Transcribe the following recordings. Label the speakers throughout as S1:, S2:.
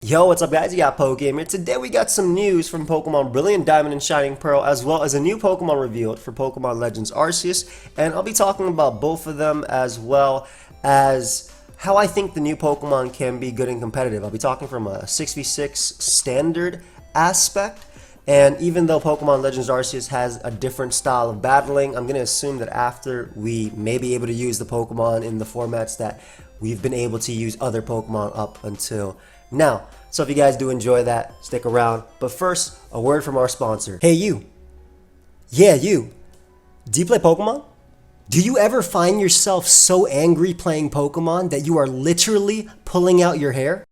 S1: Yo, what's up guys? You got pokeaimMD. Today we got some news from Pokemon Brilliant Diamond and Shining Pearl, as well as a new Pokemon revealed for Pokemon Legends Arceus, and I'll be talking about both of them as well as how I think the new Pokemon can be good and competitive. I'll be talking from a 6v6 standard aspect, and even though Pokemon Legends Arceus has a different style of battling, I'm going to assume that after we may be able to use the Pokemon in the formats that we've been able to use other Pokemon up until now. So if you guys do enjoy that, stick around. But first, a word from our sponsor. Hey you. Yeah, you. Do you play Pokemon? Do you ever find yourself so angry playing Pokemon that you are literally pulling out your hair?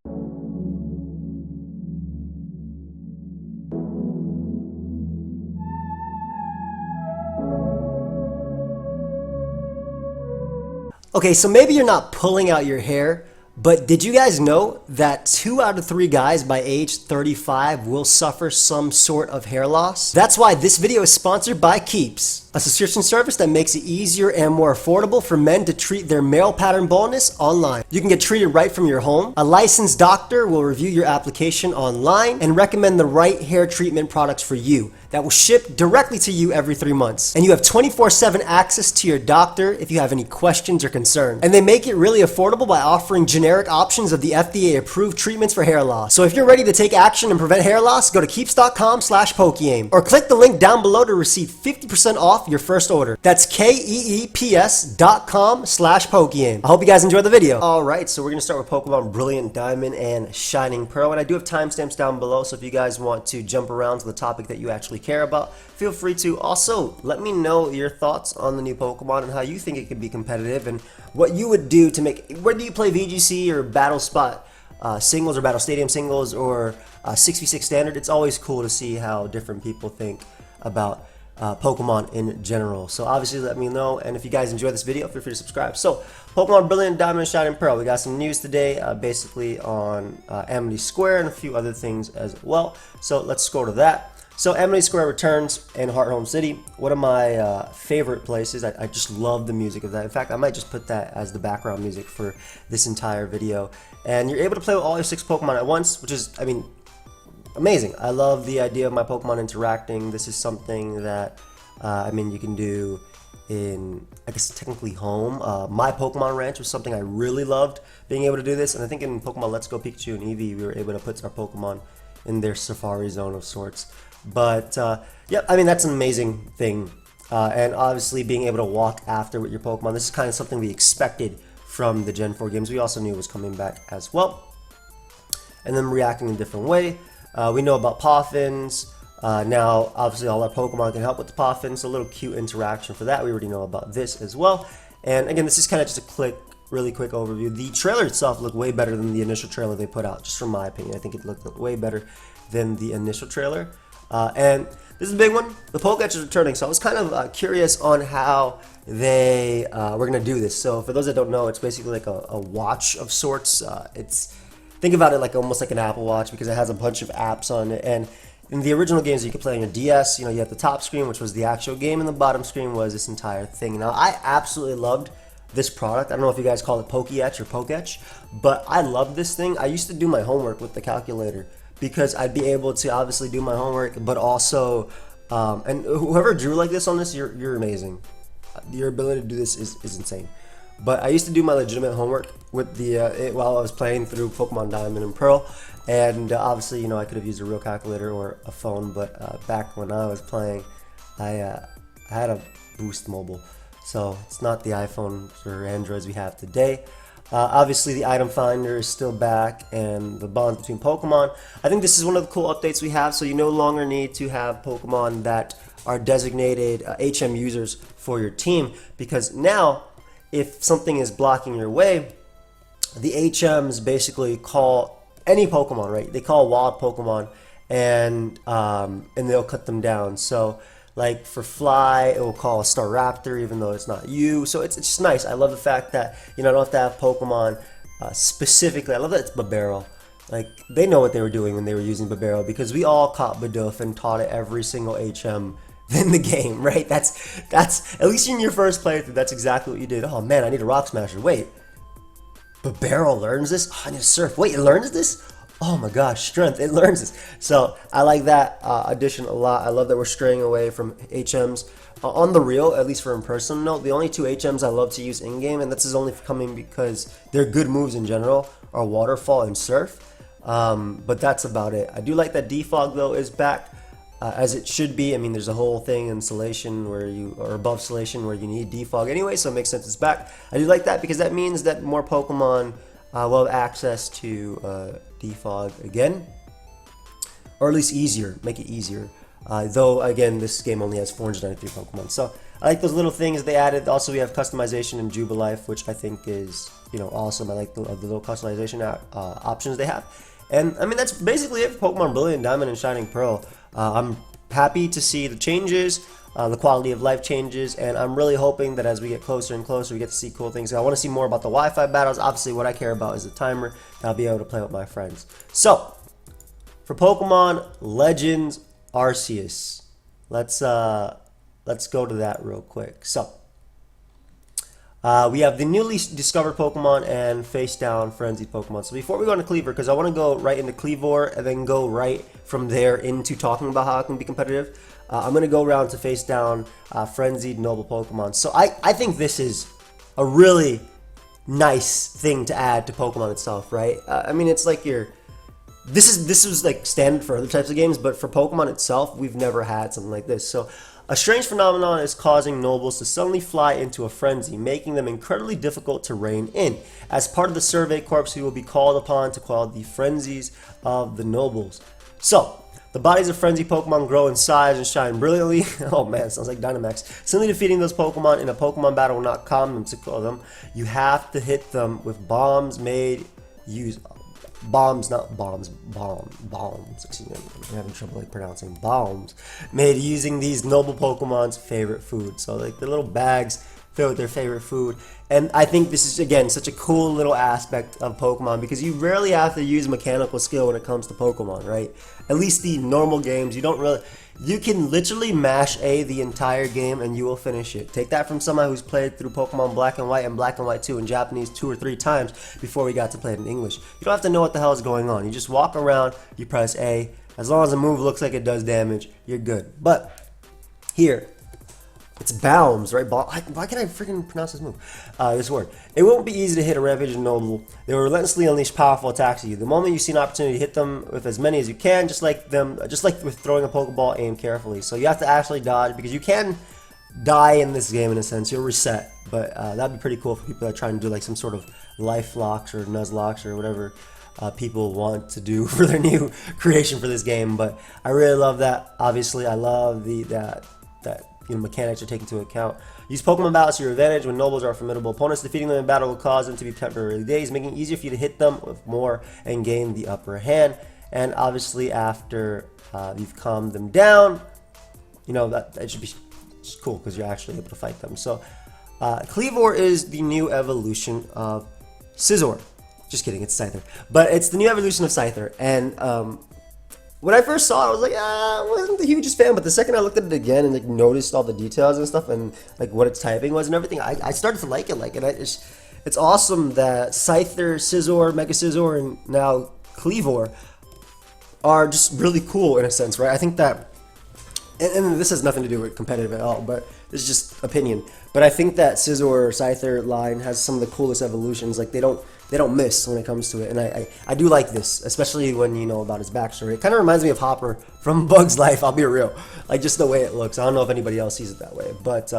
S1: Okay, so maybe you're not pulling out your hair, but did you guys know that 2 out of 3 guys by age 35 will suffer some sort of hair loss? That's why this video is sponsored by Keeps, a subscription service that makes it easier and more affordable for men to treat their male pattern baldness online. You can get treated right from your home. A licensed doctor will review your application online and recommend the right hair treatment products for you that will ship directly to you every 3 months. And you have 24/7 access to your doctor if you have any questions or concerns. And they make it really affordable by offering generic options of the FDA approved treatments for hair loss. So if you're ready to take action and prevent hair loss, go to keeps.com/pokeaim or click the link down below to receive 50% off your first order. That's keeps.com/pokeaim. I hope you guys enjoyed the video. Alright, so we're going to start with Pokemon Brilliant Diamond and Shining Pearl. And I do have timestamps down below, so if you guys want to jump around to the topic that you actually care about, feel free to. Also, let me know your thoughts on the new Pokemon and how you think it could be competitive and what you would do to make, whether you play VGC or Battle Spot singles or Battle Stadium singles or 6v6 standard. It's always cool to see how different people think about Pokemon in general. So obviously let me know, and if you guys enjoy this video, feel free to subscribe. So Pokemon Brilliant Diamond and Shining Pearl, we got some news today basically on Amity Square and a few other things as well. So let's go to that. So Amity Square returns in Hearthome City, one of my favorite places. I just love the music of that. In fact, I might just put that as the background music for this entire video. And you're able to play with all your 6 Pokemon at once, which is, I mean, amazing. I love the idea of my Pokemon interacting. This is something that, I mean, you can do in, I guess, technically home. My Pokemon Ranch was something I really loved, being able to do this. And I think in Pokemon Let's Go Pikachu and Eevee, we were able to put our Pokemon in their safari zone of sorts. But yeah, I mean, that's an amazing thing. And obviously being able to walk after with your Pokemon, this is kind of something we expected from the Gen 4 games. We also knew it was coming back as well. And then reacting in a different way. We know about Poffins. Now, obviously all our Pokemon can help with the Poffins. A little cute interaction for that. We already know about this as well. And again, this is kind of just a really quick overview. The trailer itself looked way better than the initial trailer they put out, just from my opinion. I think it looked way better than the initial trailer. And this is a big one. The Pokédex is returning, so I was kind of curious on how they were going to do this. So for those that don't know, it's basically like a watch of sorts. Think about it like almost like an Apple Watch because it has a bunch of apps on it. And in the original games you could play on your DS, you know, you have the top screen, which was the actual game, and the bottom screen was this entire thing. Now, I absolutely loved this product. I don't know if you guys call it Pokéetch or Pokéetch, but I love this thing. I used to do my homework with the calculator, because I'd be able to obviously do my homework, but also, and whoever drew like this on this, you're amazing. Your ability to do this is insane. But I used to do my legitimate homework with the while I was playing through Pokemon Diamond and Pearl, and obviously, you know, I could have used a real calculator or a phone, but back when I was playing, I had a Boost Mobile, so it's not the iPhones or Androids we have today. Obviously, the item finder is still back, and the bonds between Pokemon. I think this is one of the cool updates we have, so you no longer need to have Pokemon that are designated HM users for your team, because now, if something is blocking your way, the HMs basically call any Pokemon, right? They call wild Pokemon, and they'll cut them down. So, like for Fly, it will call a Staraptor even though it's not you. So it's just nice. I love the fact that, you know, I don't have to have Pokemon specifically. I love that it's Babero. Like, they know what they were doing when they were using Babero, because we all caught Bidoof and taught it every single HM in the game, right? That's at least in your first playthrough, that's exactly what you did. Oh man, I need a Rock Smasher. Wait, Babero learns this? Oh, I need to Surf. Wait, it learns this? Oh my gosh, strength, it learns this. So I like that addition a lot. I love that we're straying away from HMs. On the real, at least for in person note, the only two HMs I love to use in game, and this is only coming because they're good moves in general, are Waterfall and Surf. But that's about it. I do like that Defog though is back, as it should be. I mean, there's a whole thing in Salation where or above Salation where you need Defog anyway, so it makes sense it's back. I do like that because that means that more Pokemon will have access to Defog again, or at least easier, make it easier. Though again, this game only has 493 Pokemon, so I like those little things they added. Also, we have customization in Jubilife, which I think is awesome. I like the little customization options they have, and I mean that's basically it for Pokemon Brilliant Diamond and Shining Pearl. I'm happy to see the changes, the quality of life changes, and I'm really hoping that as we get closer and closer, we get to see cool things. I want to see more about the Wi-Fi battles. Obviously, what I care about is the timer, and I'll be able to play with my friends. So, for Pokemon Legends Arceus, let's go to that real quick. So, we have the newly discovered Pokemon and face down Frenzied Pokemon. So before we go into Kleavor, because I want to go right into Kleavor and then go right from there into talking about how it can be competitive, I'm going to go around to face down Frenzied Noble Pokemon. So I think this is a really nice thing to add to Pokemon itself, right? I mean, it's like this was like standard for other types of games, but for Pokemon itself, we've never had something like this. So a strange phenomenon is causing nobles to suddenly fly into a frenzy, making them incredibly difficult to rein in. As part of the Survey Corps, we will be called upon to quell the frenzies of the nobles. So, the bodies of frenzied Pokemon grow in size and shine brilliantly. Oh man, sounds like Dynamax. Simply defeating those Pokemon in a Pokemon battle will not calm them to kill them. You have to hit them with bombs made bombs, not bombs, bombs, excuse me, I'm having trouble like pronouncing bombs, made using these noble Pokemon's favorite food. So like the little bags filled with their favorite food. And I think this is, again, such a cool little aspect of Pokemon because you rarely have to use mechanical skill when it comes to Pokemon, right? At least the normal games, you can literally mash A the entire game and you will finish it. Take that from someone who's played through Pokemon Black and White and Black and White 2 in Japanese 2 or 3 times before we got to play it in English. You don't have to know what the hell is going on. You just walk around, you press A. As long as the move looks like it does damage, you're good. But here, it's Bounds, right? Why can't I freaking pronounce this move? This word. It won't be easy to hit a Rampaging Noble. They will relentlessly unleash powerful attacks at you. The moment you see an opportunity to hit them with as many as you can, just like with throwing a Pokeball, aim carefully. So you have to actually dodge because you can die in this game in a sense. You'll reset, but that'd be pretty cool for people that are trying to do like some sort of life locks or Nuzlocke or whatever people want to do for their new creation for this game. But I really love that. Obviously, I love that mechanics are taken into account. Use Pokemon battles to your advantage when nobles are formidable opponents. Defeating them in battle will cause them to be temporary days, making it easier for you to hit them with more and gain the upper hand. And obviously, after you've calmed them down, that should be cool because you're actually able to fight them. So, Kleavor is the new evolution of Scyther. Just kidding, it's Scyther. But it's the new evolution of Scyther. And when I first saw it, I was like, I wasn't the hugest fan, but the second I looked at it again and like noticed all the details and stuff and like what its typing was and everything, I started to like it. It's awesome that Scyther, Scizor, Mega Scizor, and now Kleavor are just really cool in a sense, right? I think that, and this has nothing to do with competitive at all, but it's just opinion. But I think that Scizor Scyther line has some of the coolest evolutions. Like they don't miss when it comes to it, and I do like this, especially when you know about his backstory. It kind of reminds me of Hopper from Bug's Life. I'll be real, like just the way it looks. I don't know if anybody else sees it that way, but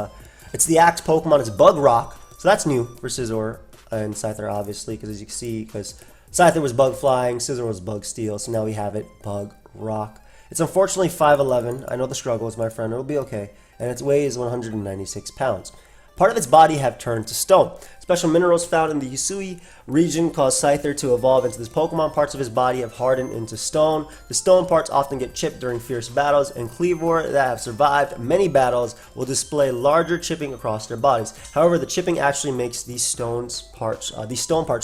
S1: it's the Axe Pokemon. It's Bug Rock, so that's new for Scizor and Scyther, obviously, because as you can see, because Scyther was Bug Flying, Scizor was Bug Steel, so now we have it Bug Rock. It's unfortunately 5'11". I know the struggles, my friend. It'll be okay, and its weight is 196 pounds. Part of its body have turned to stone. Special minerals found in the Hisui region cause Scyther to evolve into this Pokemon. Parts of his body have hardened into stone. The stone parts often get chipped during fierce battles, and Kleavor that have survived many battles will display larger chipping across their bodies. However, the chipping actually makes these stone parts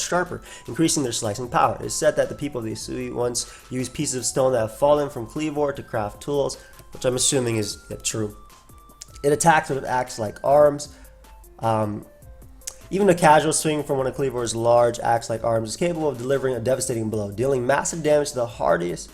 S1: sharper, increasing their slicing power. It is said that the people of the Hisui once used pieces of stone that have fallen from Kleavor to craft tools, which I'm assuming is true. It attacks with axe-like arms. Even a casual swing from one of Kleavor's large axe-like arms is capable of delivering a devastating blow, dealing massive damage to the hardiest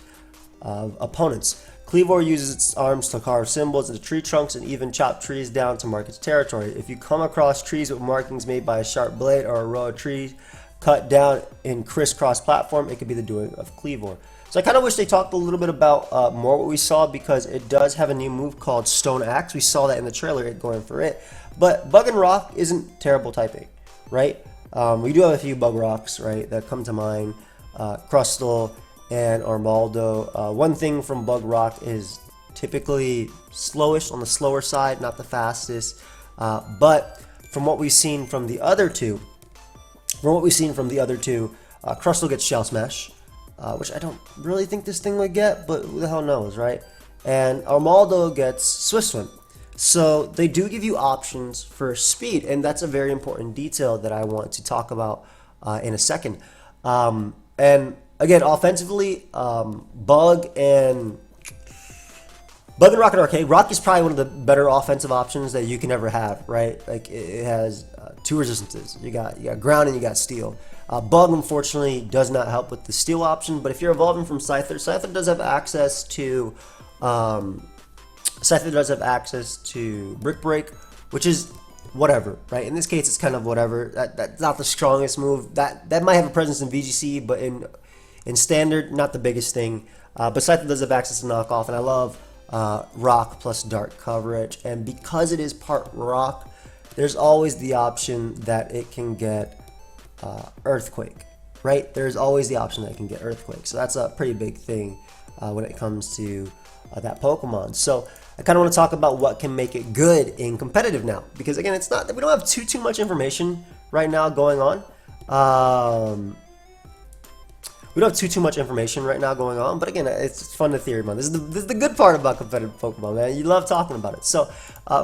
S1: of opponents. Kleavor uses its arms to carve symbols into tree trunks and even chop trees down to mark its territory. If you come across trees with markings made by a sharp blade or a row of trees cut down in crisscross platform, it could be the doing of Kleavor. So I kind of wish they talked a little bit about more what we saw, because it does have a new move called Stone Axe. We saw that in the trailer, it going for it. But Bug and Rock isn't terrible typing, right? We do have a few Bug Rocks, right, that come to mind. Crustle and Armaldo. One thing from Bug Rock is typically slowish, on the slower side, not the fastest. But from what we've seen from the other two, Crustle gets Shell Smash. Which I don't really think this thing would get, but who the hell knows, right? And Armaldo gets Swift Swim. So they do give you options for speed, and that's a very important detail that I want to talk about in a second. And again, offensively, Bug and Rock and Arcade. Rock is probably one of the better offensive options that you can ever have, right? Like, it has two resistances. You got ground and you got steel. Bug, unfortunately, does not help with the steel option, but if you're evolving from Scyther, Scyther does have access to Brick Break, which is whatever, right? In this case, it's kind of whatever. That's not the strongest move. That might have a presence in VGC, but in Standard, not the biggest thing. But Scyther does have access to Knockoff, and I love Rock plus Dark coverage. And because it is part Rock, there's always the option that it can get Earthquake, right? There's always the option that it can get Earthquake. So that's a pretty big thing when it comes to that Pokemon. So I kind of want to talk about what can make it good in competitive now, because again, it's not that we don't have too much information right now going on. We don't have too much information right now going on, but again, it's fun to theory, man. This is the good part about competitive Pokemon, man. You love talking about it. So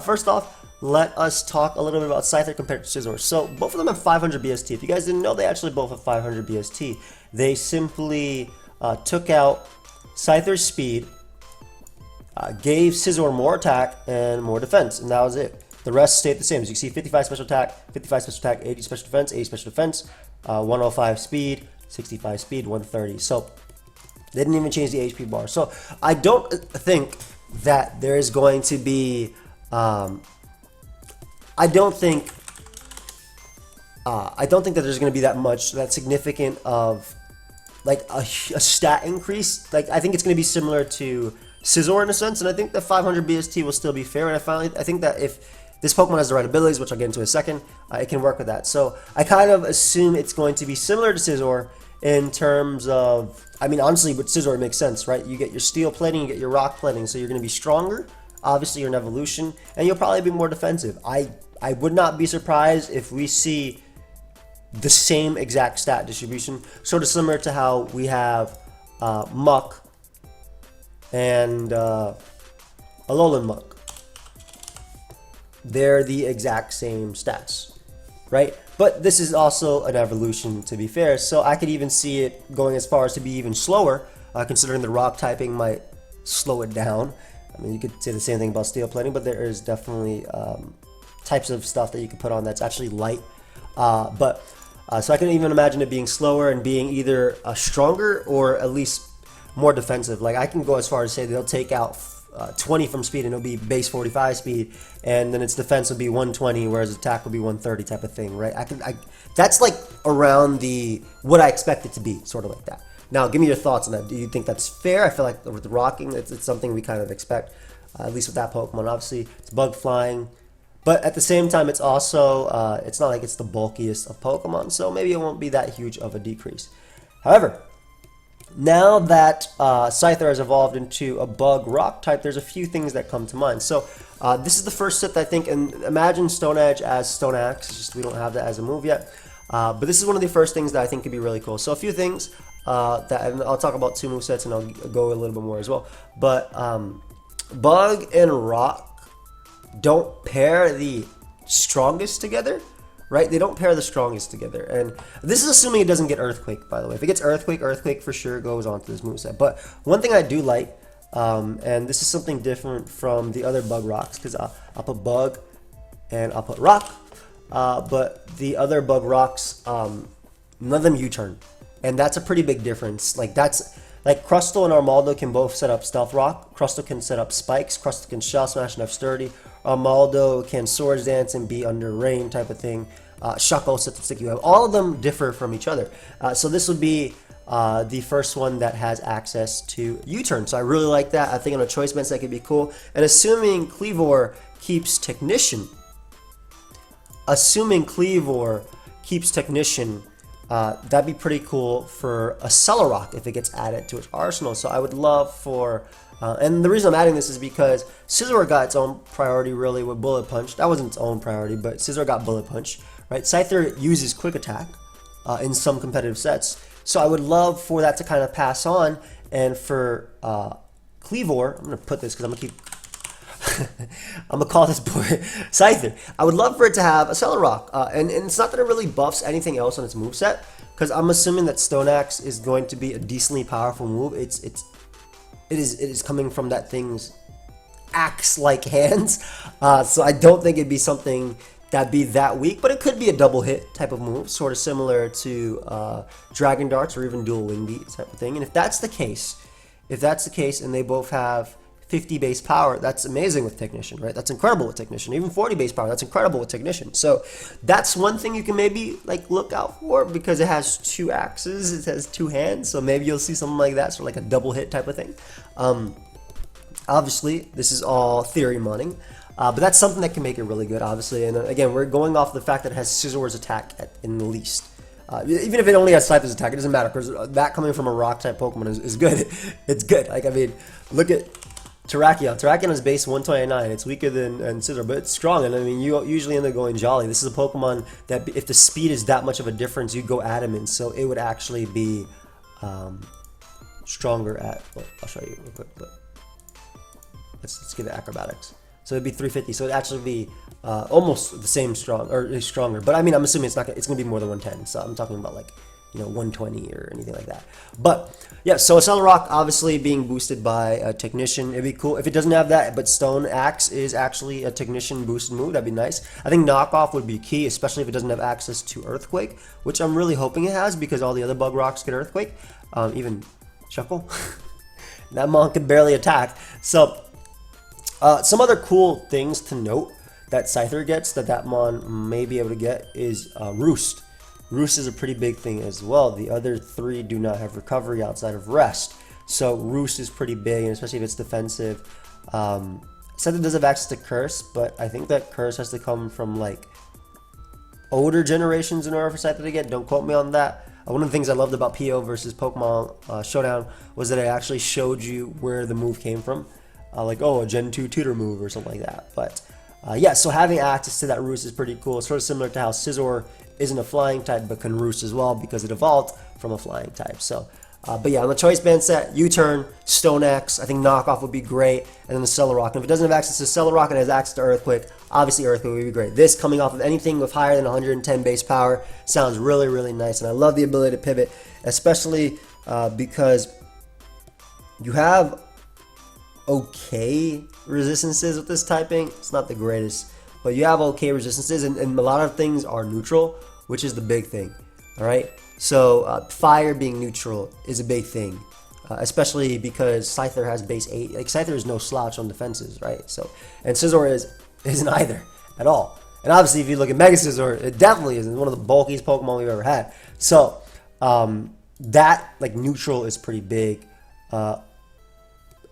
S1: first off, let us talk a little bit about Scyther compared to Scizor. So both of them have 500 BST. If you guys didn't know, they actually both have 500 BST. They simply took out Scyther's speed, gave Scizor more attack and more defense, and that was it. The rest stayed the same. As you can see, 55 special attack, 80 special defense, 80 special defense, 105 speed, 65 speed, 130. So they didn't even change the HP bar. So I don't think that there is going to be I don't think that there's going to be that significant of like a stat increase. Like, I think it's going to be similar to Scizor in a sense, and I think that 500 BST will still be fair. And I think that if this Pokemon has the right abilities, which I'll get into in a second, it can work with that. So I kind of assume it's going to be similar to Scizor in terms of, I mean, honestly, with Scizor it makes sense, right? You get your steel plating, you get your rock plating, so you're going to be stronger. Obviously, you're an evolution, and you'll probably be more defensive. I would not be surprised if we see the same exact stat distribution, sort of similar to how we have Muck and Alolan Muck. They're the exact same stats, right? But this is also an evolution, to be fair, so I could even see it going as far as to be even slower, considering the rock typing might slow it down. I mean, you could say the same thing about steel plating, but there is definitely types of stuff that you can put on that's actually light. So I can even imagine it being slower and being either stronger or at least more defensive. Like, I can go as far as say they'll take out 20 from speed and it'll be base 45 speed, and then its defense will be 120, whereas attack will be 130 type of thing, right? That's like around what I expect it to be, sort of like that. Now, give me your thoughts on that. Do you think that's fair? I feel like with the rocking, it's something we kind of expect, at least with that Pokemon. Obviously, it's bug flying, but at the same time, it's also, it's not like it's the bulkiest of Pokemon, so maybe it won't be that huge of a decrease. However, now that Scyther has evolved into a bug rock type, there's a few things that come to mind. So this is the first set, I think, and imagine Stone Edge as Stone Axe, just we don't have that as a move yet. But this is one of the first things that I think could be really cool. So a few things and I'll talk about two movesets and I'll go a little bit more as well. But Bug and Rock don't pair the strongest together, right? They don't pair the strongest together. And this is assuming it doesn't get Earthquake, by the way. If it gets Earthquake, Earthquake for sure goes on to this moveset. But one thing I do like, and this is something different from the other Bug Rocks, because I'll put Bug and I'll put Rock. but the other bug rocks, none of them U-turn, and that's a pretty big difference. Like that's like Crustle and Armaldo can both set up Stealth Rock. Crustle can set up Spikes. Crustle can Shell Smash and have Sturdy. Armaldo can Swords Dance and be under rain type of thing. Shuckle sets up Sticky Web. All of them differ from each other. So this would be the first one that has access to U-turn. So I really like that. I think on a choice bench that could be cool. And assuming Kleavor keeps Technician, that'd be pretty cool for a Celerock if it gets added to its arsenal. So I would love for, and the reason I'm adding this is because Scyther got its own priority really with Bullet Punch. That wasn't its own priority, but Scyther got Bullet Punch, right? Scyther uses Quick Attack in some competitive sets. So I would love for that to kind of pass on, and for Kleavor, I'm going to put this because I'm going to keep I'm gonna call this boy Scyther. I would love for it to have a Celerock, and it's not that it really buffs anything else on its moveset, because I'm assuming that Stone Axe is going to be a decently powerful move. It is coming from that thing's axe-like hands, so I don't think it'd be something that'd be that weak, but it could be a double hit type of move, sort of similar to Dragon Darts or even Dual Wing Beat type of thing. And if that's the case, and they both have 50 base power, that's amazing with Technician, right? That's incredible with Technician. Even 40 base power, that's incredible with Technician. So that's one thing you can maybe like look out for, because it has 2 axes, it has 2 hands, so maybe you'll see something like that, sort of like a double hit type of thing. Obviously, this is all theory modding, but that's something that can make it really good, obviously. And again, we're going off the fact that it has Scissor's attack in the least. Even if it only has Scyther's attack, it doesn't matter, because that coming from a rock type Pokemon is good. It's good. Like, I mean, look at Terrakion. Terrakion is base 129. It's weaker than Scyther, but it's strong. And I mean, you usually end up going Jolly. This is a Pokemon that if the speed is that much of a difference, you'd go Adamant. So it would actually be stronger at. Well, I'll show you real quick. But let's give it Acrobatics. So it'd be 350. So it'd actually be almost the same strong or stronger. But I mean, I'm assuming it's not. It's gonna be more than 110. So I'm talking about like, 120 or anything like that. But yeah, so a Celerock obviously being boosted by a Technician, it'd be cool if it doesn't have that, but Stone Axe is actually a Technician boosted move. That'd be nice. I think Knockoff would be key, especially if it doesn't have access to Earthquake, which I'm really hoping it has, because all the other bug rocks get Earthquake. Even Shuckle, that mon can barely attack. So some other cool things to note that Scyther gets that mon may be able to get is Roost. Roost is a pretty big thing as well. The other 3 do not have recovery outside of Rest. So Roost is pretty big, and especially if it's defensive. Scyther does have access to Curse, but I think that Curse has to come from like older generations in order for Scyther to get. Don't quote me on that. One of the things I loved about PO versus Pokemon Showdown was that it actually showed you where the move came from. Like, oh, a Gen 2 tutor move or something like that. But yeah, so having access to that Roost is pretty cool. It's sort of similar to how Scizor isn't a flying type but can roost as well, because it evolved from a flying type. So but yeah, on the choice band set, U-turn, Stone Axe, I think Knockoff would be great, and then the Celerock. And if it doesn't have access to Celerock and has access to Earthquake, obviously Earthquake would be great. This coming off of anything with higher than 110 base power sounds really, really nice, and I love the ability to pivot, especially because you have okay resistances with this typing. It's not the greatest, but you have okay resistances, and a lot of things are neutral, which is the big thing. All right, so fire being neutral is a big thing, especially because Scyther has base 8. Like, Scyther is no slouch on defenses, right? So, and Scizor isn't either at all. And obviously, if you look at Mega Scizor, it definitely is one of the bulkiest Pokemon we've ever had. So that like neutral is pretty big.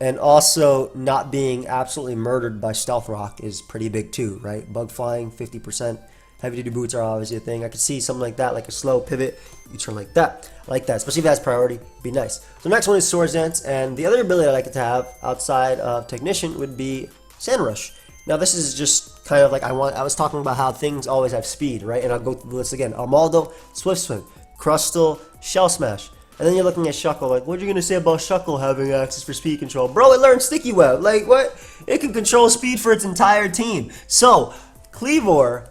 S1: And also, not being absolutely murdered by Stealth Rock is pretty big too, right? Bug flying, 50%. Heavy duty boots are obviously a thing. I could see something like that, like a slow pivot. You turn like that, especially if it has priority, be nice. So next one is Swords Dance, and the other ability I like it to have outside of Technician would be Sand Rush. Now this is just kind of like I was talking about how things always have speed, right? And I'll go through the list again. Armaldo, Swift Swim, Crustle, Shell Smash. And then you're looking at Shuckle, like, what are you going to say about Shuckle having access for speed control? Bro, it learned Sticky Web. Like, what? It can control speed for its entire team. So, Kleavor,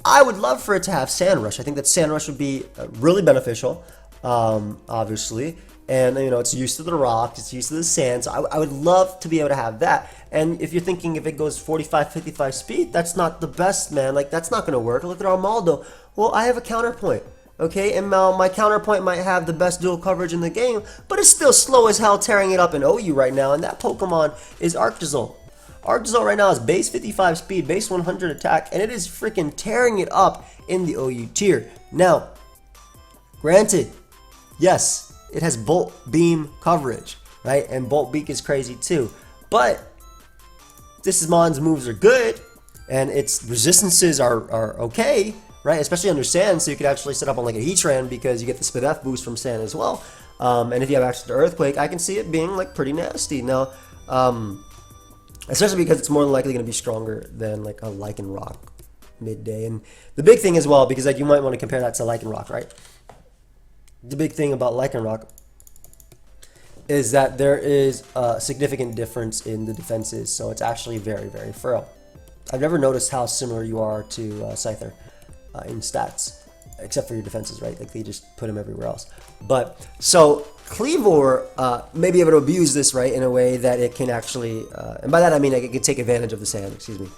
S1: I would love for it to have Sand Rush. I think that Sand Rush would be really beneficial, obviously. and you know it's used to the rocks, it's used to the sand. So I would love to be able to have that. And if you're thinking if it goes 45, 55 speed, that's not the best, man. Like that's not gonna work. Look at Armaldo. Well, I have a counterpoint. Okay, and my counterpoint might have the best dual coverage in the game, but it's still slow as hell tearing it up in OU right now, and that Pokemon is Arctozolt. Arctozolt right now is base 55 speed, base 100 attack, and it is freaking tearing it up in the OU tier. Now, granted, yes, it has Bolt Beam coverage, right? And Bolt Beak is crazy too, but this Mon's moves are good, and its resistances are okay, right? Especially under Sand, so you could actually set up on like a Heatran because you get the Speed F boost from Sand as well. And if you have access to Earthquake, I can see it being like pretty nasty. Now, especially because it's more than likely going to be stronger than like a Lycanroc midday. And the big thing as well, because like you might want to compare that to Lycanroc, right? The big thing about Lycanroc is that there is a significant difference in the defenses, so it's actually very, very frail. I've never noticed how similar you are to Scyther in stats, except for your defenses, right? Like they just put them everywhere else. But so Kleavor may be able to abuse this, right, in a way that it can actually, and by that I mean like it can take advantage of the sand. Excuse me.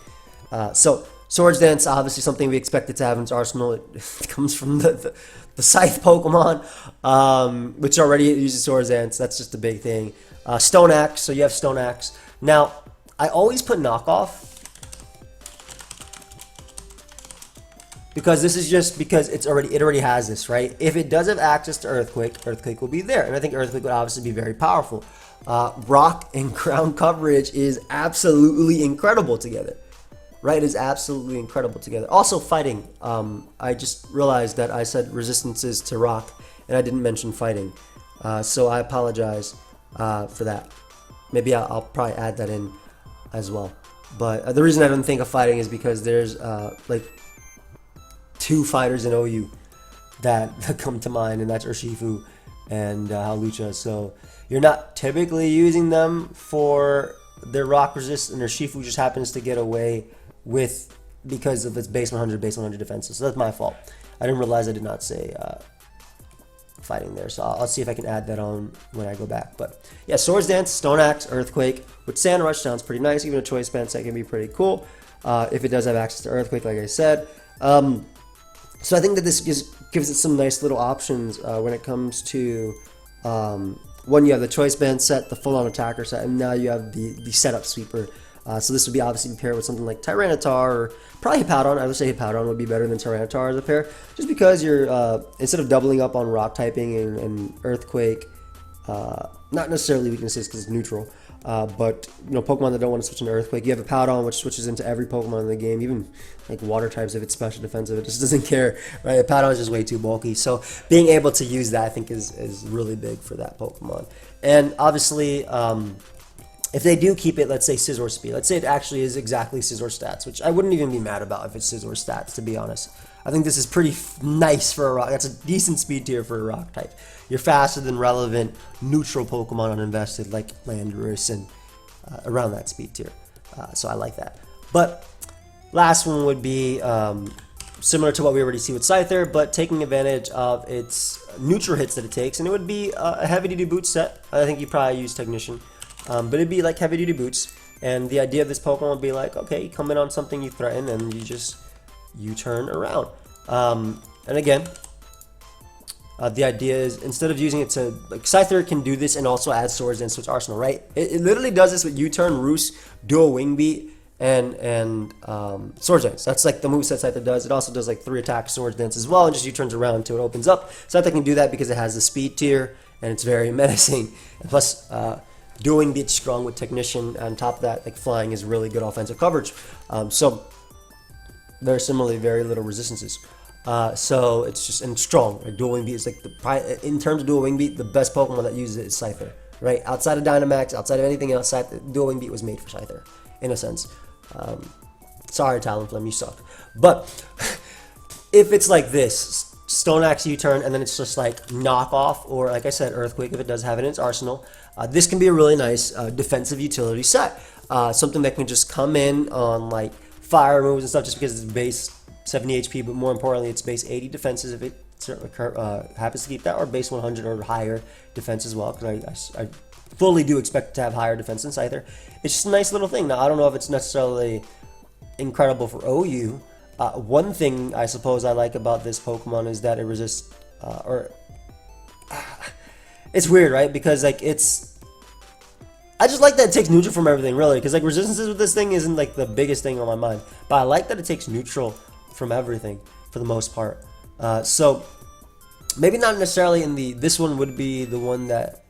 S1: So Swords Dance, obviously something we expected to have in its arsenal. It comes from the Scythe Pokemon, which already uses Swords Dance. That's just a big thing. Stone Axe, so you have Stone Axe. Now, I always put knockoff because this is just because it already has this, right? If it does have access to Earthquake, Earthquake will be there, and I think Earthquake would obviously be very powerful. Rock and ground coverage is absolutely incredible together, right? It is absolutely incredible together. Also, fighting. I just realized that I said resistances to rock, and I didn't mention fighting, so I apologize for that. Maybe I'll probably add that in as well. But the reason I don't think of fighting is because there's like 2 fighters in OU that come to mind, and that's Urshifu and Hawlucha. So you're not typically using them for their rock resist, and Urshifu just happens to get away with because of its base 100 defenses. So that's my fault. I didn't realize I did not say fighting there. So I'll see if I can add that on when I go back. But yeah, Swords Dance, Stone Axe, Earthquake with Sand Rush sounds pretty nice. Even a Choice Band set can be pretty cool if it does have access to Earthquake, like I said. So I think that this gives it some nice little options when it comes to one, you have the Choice Band set, the full-on attacker set, and now you have the setup sweeper. So this would be obviously paired with something like Tyranitar or probably Hippowdon. I would say Hippowdon would be better than Tyranitar as a pair, just because you're instead of doubling up on rock typing and Earthquake, not necessarily weaknesses because it's neutral. But you know, Pokemon that don't want to switch into Earthquake, you have a Hippowdon which switches into every Pokemon in the game, even like water types if it's special defensive, it just doesn't care, right? A Hippowdon is just way too bulky, so being able to use that I think is really big for that Pokemon. And obviously, if they do keep it, let's say Scizor speed, let's say it actually is exactly Scizor stats, which I wouldn't even be mad about if it's Scizor stats, to be honest. I think this is pretty nice for a rock. That's a decent speed tier for a rock type. You're faster than relevant neutral Pokemon uninvested like Landorus and around that speed tier. So I like that. But last one would be similar to what we already see with Scyther, but taking advantage of its neutral hits that it takes, and it would be a heavy-duty boot set. I think you probably use Technician, but it'd be like heavy-duty boots. And the idea of this Pokemon would be like, okay, you come in on something you threaten, and you turn around. And again, the idea is instead of using it to, like, Scyther can do this and also add Swords into its arsenal, right? It literally does this with U-turn, Roost, Dual Wing Beat, and Swords Dance. That's like the moveset Scyther does. It also does like 3 attack Swords Dance as well, and just U-turns around until it opens up. Scyther can do that because it has the speed tier and it's very menacing. And plus, Dual Wing Beat's strong with Technician. On top of that, like flying is really good offensive coverage. So very similarly, very little resistances. So it's just, and strong. Like Dual Wing Beat is like in terms of Dual Wing Beat, the best Pokemon that uses it is Scyther, right? Outside of Dynamax, outside of anything else, Dual Wing Beat was made for Scyther, in a sense. Sorry, Talonflame, you suck. But if it's like this, Stone Axe U-turn, and then it's just like knockoff, or like I said, Earthquake if it does have it in its arsenal, this can be a really nice defensive utility set. Something that can just come in on like fire moves and stuff just because it's base 70 HP, but more importantly, it's base 80 defenses if it certainly happens to keep that, or base 100 or higher defense as well, because I fully do expect to have higher defense than Scyther. It's just a nice little thing. Now, I don't know if it's necessarily incredible for OU. One thing I suppose I like about this Pokemon is that it resists, it's weird, right? Because like I just like that it takes neutral from everything, really, because like resistances with this thing isn't like the biggest thing on my mind, but I like that it takes neutral from everything for the most part. So maybe not necessarily in this one would be the one that,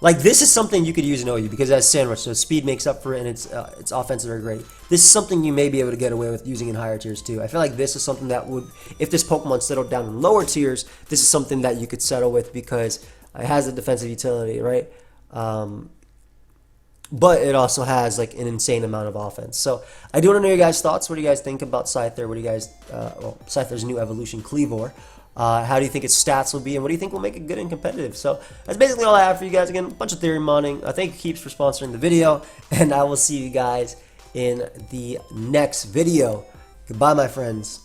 S1: like, this is something you could use in OU because it has Sandwich, so speed makes up for it, and its offensive are great. This is something you may be able to get away with using in higher tiers too. I feel like this is something that would, if this Pokemon settled down in lower tiers, this is something that you could settle with because it has a defensive utility, right? But it also has like an insane amount of offense. So I do want to know your guys' thoughts. What do you guys think about Scyther? What do you guys, well, Scyther's new evolution, Kleavor. How do you think its stats will be, and what do you think will make it good and competitive? So that's basically all I have for you guys. Again, a bunch of theory modding. Thank you, Keeps, for sponsoring the video, and I will see you guys in the next video. Goodbye, my friends.